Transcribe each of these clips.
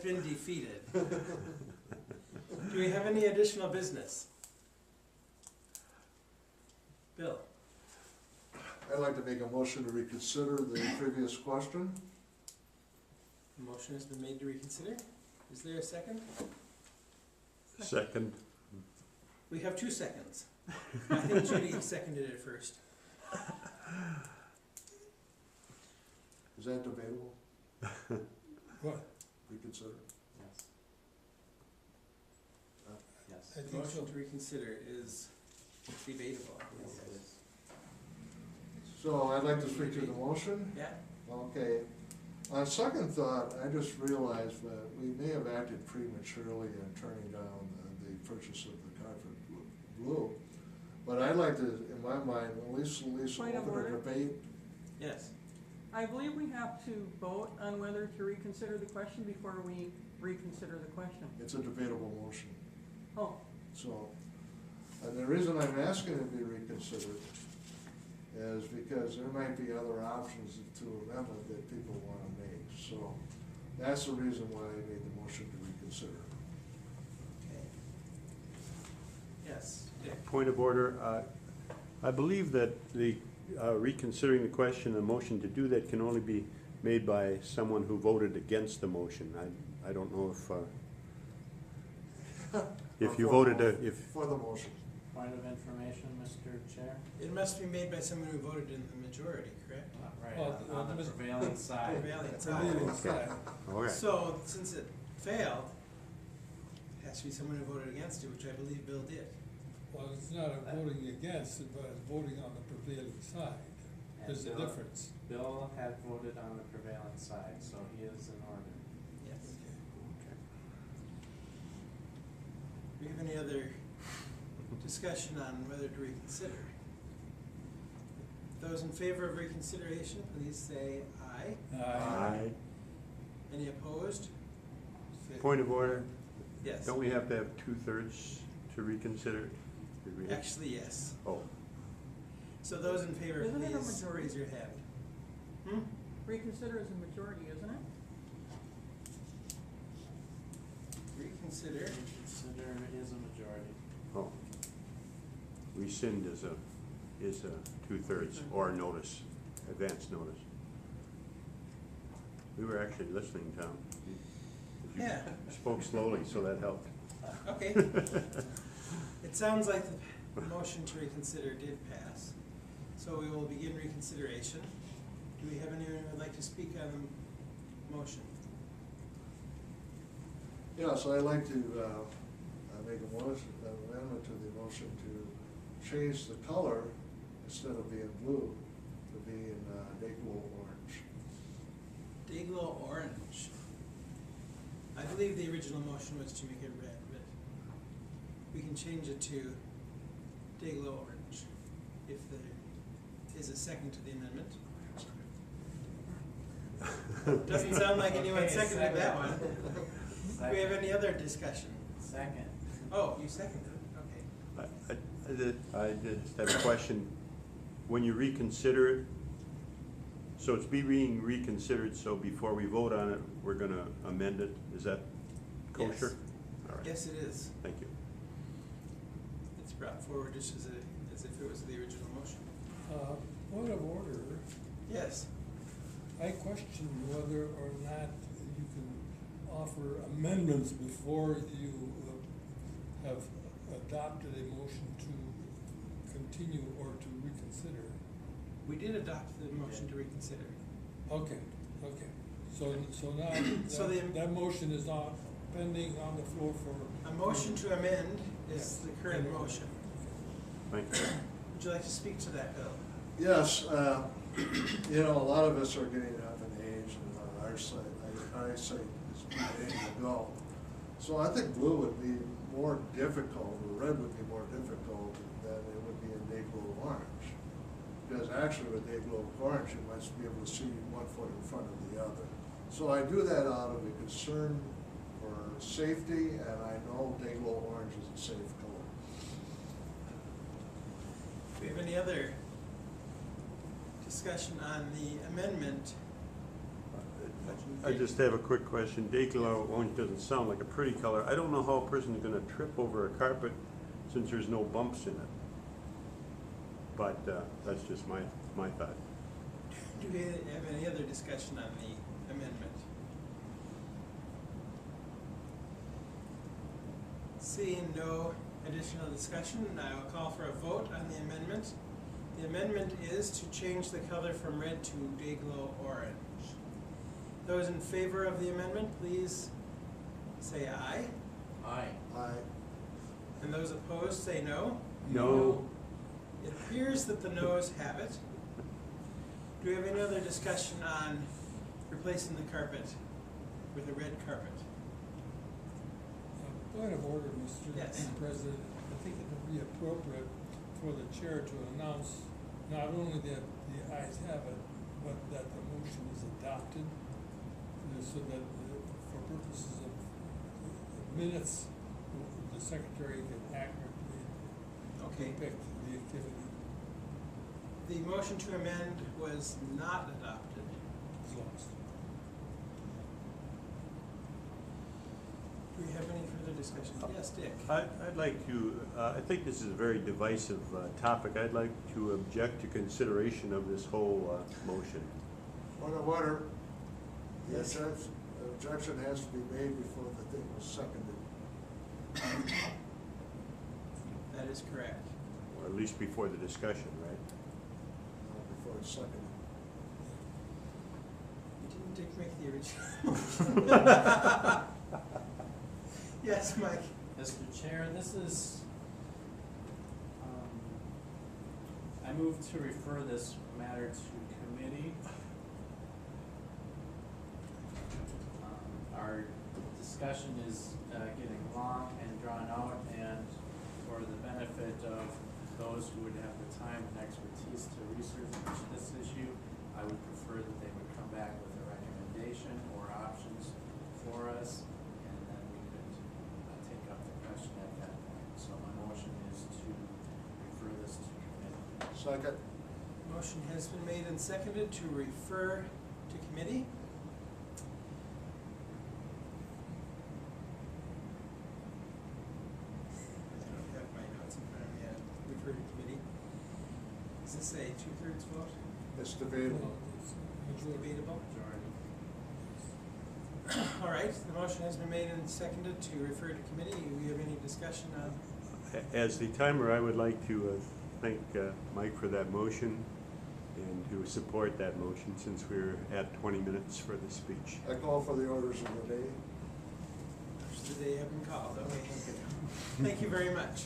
been defeated. Do we have any additional business? Bill? I'd like to make a motion to reconsider the previous question. A motion has been made to reconsider. Is there a second? Second. We have 2 seconds. I think Judy seconded it first. Is that debatable? What? Reconsider? Yes. Yes. I think so. Motion to reconsider is debatable. Yes, it is. So I'd like to speak to the motion. Yeah? Okay. On second thought, I just realized that we may have acted prematurely in turning down the purchase of the carpet blue. But I'd like to, in my mind, at least Point of open a order. debate. Yes. I believe we have to vote on whether to reconsider the question before we reconsider the question. It's a debatable motion. Oh, So, and the reason I'm asking it to be reconsidered is because there might be other options to amendment that people want to make. So that's the reason why I made the motion to reconsider. Okay. Yes, Dick? Point of order, I believe that the reconsidering the question, a motion to do that can only be made by someone who voted against the motion. I don't know if you voted, if, For the motion. Point of information, Mr. Chair? It must be made by someone who voted in the majority, correct? Right, Well, on the Mr. prevailing side. Prevailing Prevailing side. side. okay. So, since it failed, it has to be someone who voted against it, which I believe Bill did. Well, it's not a voting against it, but it's voting on the prevailing side. And There's a Bill- difference. Bill had voted on the prevailing side, so he is in order. Yes. Do we have any other discussion on whether to reconsider? Those in favor of reconsideration, please say aye. Aye. Any opposed? Point of order, Yes. don't we have to have 2/3 to reconsider? Did we have- Actually, yes. Oh, So those in favor, Isn't it a please majority? raise your hand. Hmm? reconsider is a majority, isn't it? Reconsider. Reconsider is a majority. oh. Rescind is a 2/3 or notice, advance notice. We were actually listening, Tom. You Yeah. spoke slowly, so that helped. Okay. It sounds like the motion to reconsider did pass. So we will begin reconsideration. Do we have anyone who would like to speak on the motion? Yeah, so I'd like to make a motion, an amendment to the motion to change the color, instead of being blue, to being Dayglow orange. Dayglow orange. I believe the original motion was to make it red, but we can change it to Dayglow orange if there is a second to the amendment. Doesn't sound like anyone Okay, seconded that second. one. Do we have any other discussion? Second. Oh, you seconded it, okay. I just have a question. When you reconsider it, so it's being reconsidered, so before we vote on it, we're gonna amend it, is that kosher? Yes. All right, Yes, it is. thank you. It's brought forward just as if it was the original motion. Point of order, Yes. I question whether or not you can offer amendments before you have adopted a motion to continue or to reconsider. We did adopt the motion to reconsider. Okay, okay. So now, So that motion is not pending on the floor for. A motion to amend is the current motion. Thank you. Would you like to speak to that, Bill? Yes, you know, a lot of us are getting up in age, and our eyesight is beginning to go. So I think blue would be more difficult, or red would be more difficult than it would be in Dayglow orange. Because actually with Dayglow orange, you must be able to see one foot in front of the other. So I do that out of a concern for safety, and I know Dayglow orange is a safe color. Do we have any other discussion on the amendment? I just have a quick question. Day-glow orange doesn't sound like a pretty color. I don't know how a person's gonna trip over a carpet since there's no bumps in it. But, that's just my thought. Do we have any other discussion on the amendment? Seeing no additional discussion, I will call for a vote on the amendment. The amendment is to change the color from red to day-glow orange. Those in favor of the amendment, please say aye. Aye. I, And those opposed, say no. No. It appears that the noes have it. Do we have any other discussion on replacing the carpet with a red carpet? Point of order, Mr. Yes. President. I think it would be appropriate for the chair to announce not only that the ayes have it, but that the motion is adopted, so that for purposes of minutes, the secretary can accurately Okay. depict the activity. The motion to amend was not adopted. It's lost. Do we have any further discussion? Yes, Dick? I'd like to, I think this is a very divisive topic. I'd like to object to consideration of this whole motion. point of order. The Yes. objection has to be made before the thing was seconded. That is correct. Or at least before the discussion, right? Before it's seconded. You didn't make the original. Yes, Mike? Mr. Chair, this is, I move to refer this matter to committee. Our discussion is getting long and drawn out, and for the benefit of those who would have the time and expertise to research this issue, I would prefer that they would come back with a recommendation or options for us, and then we could take up the question at that point. So my motion is to refer this to committee. Second. Motion has been made and seconded to refer to committee. I don't have my notes in front of me yet. Refer to committee. Does this say 2/3 vote? It's debatable. It's It's majority. debatable. Majority. All right, the motion has been made and seconded to refer to committee. Do we have any discussion on? As the timer, I would like to thank Mike for that motion and to support that motion since we're at 20 minutes for the speech. I call for the orders of the day. They have been called. Okay. Thank you very much.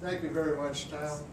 Thank you very much, Tom.